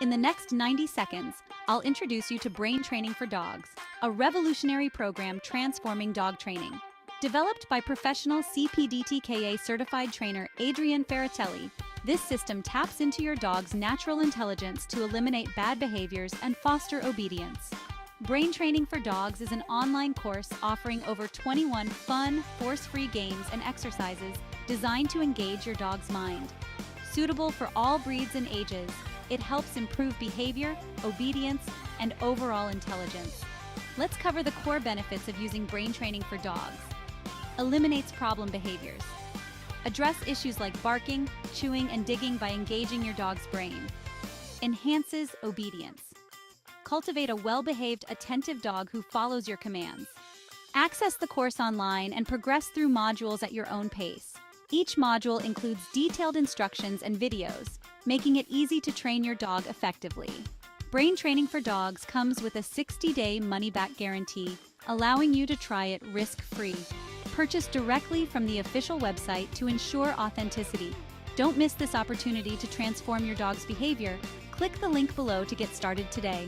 In the next 90 seconds, I'll introduce you to Brain Training for Dogs, a revolutionary program transforming dog training. Developed by professional CPDTKA certified trainer Adrienne Farricelli, this system taps into your dog's natural intelligence to eliminate bad behaviors and foster obedience. Brain Training for Dogs is an online course offering over 21 fun, force-free games and exercises designed to engage your dog's mind. Suitable for all breeds and ages, it helps improve behavior, obedience, and overall intelligence. Let's cover the core benefits of using Brain Training for Dogs. Eliminates problem behaviors. Address issues like barking, chewing, and digging by engaging your dog's brain. Enhances obedience. Cultivate a well-behaved, attentive dog who follows your commands. Access the course online and progress through modules at your own pace. Each module includes detailed instructions and videos, making it easy to train your dog effectively. Brain Training for Dogs comes with a 60-day money-back guarantee, allowing you to try it risk-free. Purchase directly from the official website to ensure authenticity. Don't miss this opportunity to transform your dog's behavior. Click the link below to get started today.